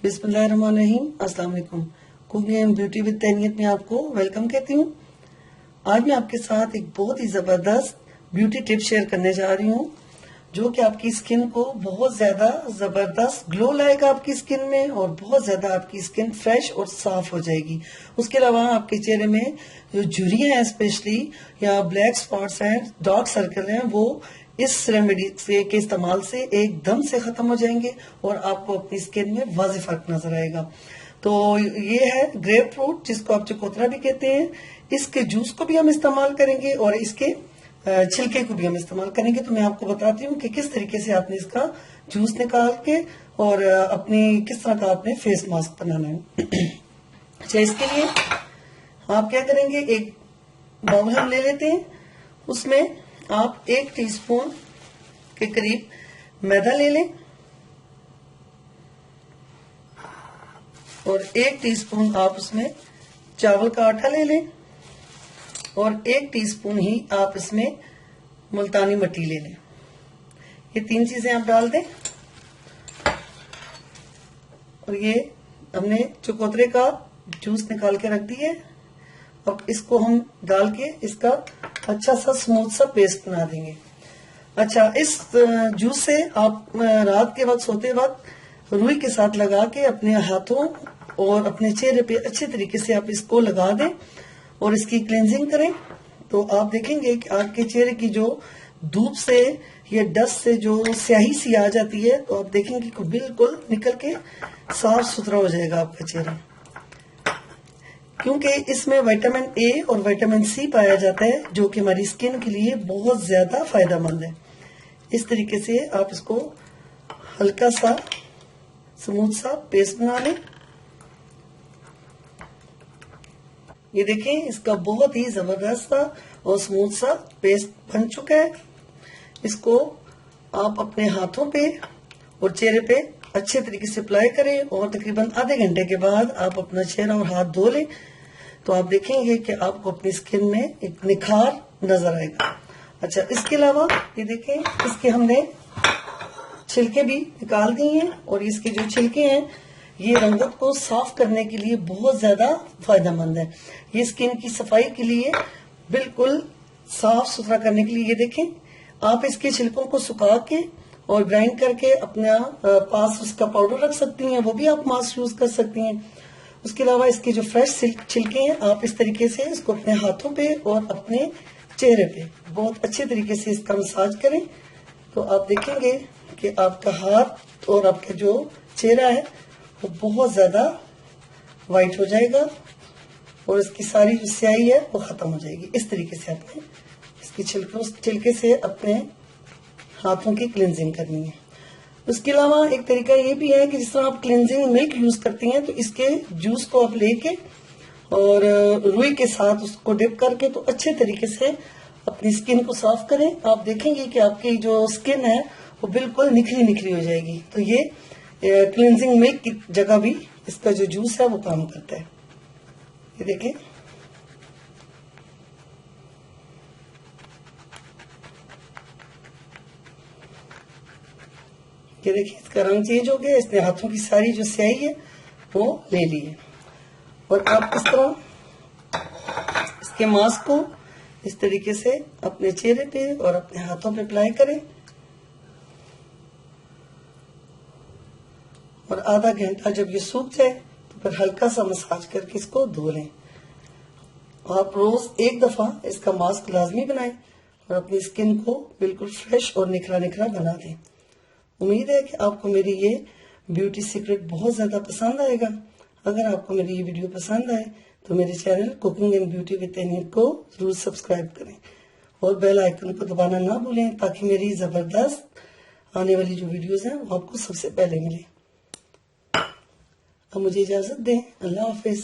बिस्मिल्लाहिर्रहमानिर्रहीम। अस्सलाम वालेकुम। कुकिंग एंड ब्यूटी विद तैनियत में आपको वेलकम कहती हूँ। आज मैं आपके साथ एक बहुत ही जबरदस्त ब्यूटी टिप शेयर करने जा रही हूँ, जो कि आपकी स्किन को बहुत ज्यादा जबरदस्त ग्लो लाएगा आपकी स्किन में, और बहुत ज्यादा आपकी स्किन फ्रेश और साफ हो जाएगी। उसके अलावा आपके चेहरे में जो झुर्रियां हैं स्पेशली, या ब्लैक स्पॉट्स हैं, डार्क सर्कल हैं, वो इस रेमेडी के इस्तेमाल से एकदम से खत्म हो जाएंगे और आपको अपनी स्किन में वाज़ेह फर्क नजर आएगा। तो ये है ग्रेप फ्रूट, जिसको आप चकोतरा भी कहते हैं। इसके जूस को भी हम इस्तेमाल करेंगे और इसके छिलके को भी हम इस्तेमाल करेंगे। तो मैं आपको बताती हूँ कि किस तरीके से आपने इसका जूस निकाल के और अपनी किस तरह का आपने फेस मास्क बनाना है। अच्छा, इसके लिए आप क्या करेंगे, एक बाउल हम ले लेते हैं। उसमें आप 1 टीस्पून के करीब मैदा ले लें और 1 टीस्पून आप उसमें चावल का आटा ले लें और 1 टीस्पून ही आप इसमें मुल्तानी मिट्टी ले लें। ये 3 चीजें आप डाल दें और ये हमने चकोतरे का जूस निकाल के रख दिया है। अब इसको हम डाल के इसका अच्छा सा स्मूथ सा पेस्ट बना देंगे। अच्छा, इस जूस से आप रात के वक्त सोते वक्त रुई के साथ लगा के अपने हाथों और अपने चेहरे पे अच्छे तरीके से आप इसको लगा दें और इसकी क्लींजिंग करें। तो आप देखेंगे कि आपके चेहरे की जो धूप से या डस्ट से जो स्याही सी आ जाती है, तो आप देखेंगे कि बिल्कुल निकल के साफ सुथरा हो जाएगा आपका चेहरा, क्योंकि इसमें विटामिन ए और विटामिन सी पाया जाता है, जो कि हमारी स्किन के लिए बहुत ज्यादा फायदेमंद है। इस तरीके से आप इसको हल्का सा स्मूथ सा पेस्ट बना लें। ये देखें, इसका बहुत ही जबरदस्त सा और स्मूथ सा पेस्ट बन चुका है। इसको आप अपने हाथों पे और चेहरे पे अच्छे तरीके से अप्लाई करें और तकरीबन आधे घंटे के बाद आप अपना चेहरा और हाथ धो लें। तो आप देखेंगे कि आपको अपनी स्किन में एक निखार नजर आएगा। अच्छा, इसके अलावा ये देखें, इसके हमने छिलके भी निकाल दिए हैं और इसके जो छिलके हैं ये रंगत को साफ करने के लिए बहुत ज्यादा फायदेमंद है। ये स्किन की सफाई के लिए बिल्कुल साफ सुथरा करने के लिए, ये देखें, आप इसके छिलकों को सुखा के और ग्राइंड करके अपना पास उसका पाउडर रख सकती हैं, वो भी आप मास्क यूज कर सकती हैं। उसके अलावा इसके जो फ्रेश छिलके हैं, आप इस तरीके से इसको अपने हाथों पे और अपने चेहरे पे बहुत अच्छे तरीके से इसका मसाज करें। तो आप देखेंगे कि आपका हाथ और आपका जो चेहरा है वो बहुत ज्यादा वाइट हो जाएगा और इसकी सारी जो स्याही है वो खत्म हो जाएगी। इस तरीके से आपने इसकी छिलके से अपने हाथों की क्लींजिंग करनी है। उसके अलावा एक तरीका ये भी है कि जिस तरह आप क्लींजिंग मिल्क यूज करती हैं, तो इसके जूस को आप लेके और रुई के साथ उसको डिप करके तो अच्छे तरीके से अपनी स्किन को साफ करें। आप देखेंगे कि आपकी जो स्किन है वो बिल्कुल निखरी निखरी हो जाएगी। तो ये क्लींजिंग मिल्क की जगह भी इसका जो जूस है वो काम करता है। ये देखें, ये देखिए, इसका रंग चेंज हो गया। इसने हाथों की सारी जो स्याही है वो ले ली है। और आप इस तरह इसके मास्क को इस तरीके से अपने चेहरे पे और अपने हाथों पे अप्लाई करें और आधा घंटा जब ये सूख जाए तो फिर हल्का सा मसाज करके इसको धो लें। आप रोज 1 दफा इसका मास्क लाजमी बनाएं और अपनी स्किन को बिल्कुल फ्रेश और निखरा निखरा बना दें। उम्मीद है कि आपको मेरी ये ब्यूटी सीक्रेट बहुत ज्यादा पसंद आएगा। अगर आपको मेरी ये वीडियो पसंद आए तो मेरे channel cooking and beauty with Tainiyat को जरूर सब्सक्राइब करें और बेल आइकन को दबाना ना भूलें, ताकि मेरी जबरदस्त आने वाली जो वीडियोस हैं वो आपको सबसे पहले मिले। अब मुझे इजाजत दें। अल्लाह हाफिज।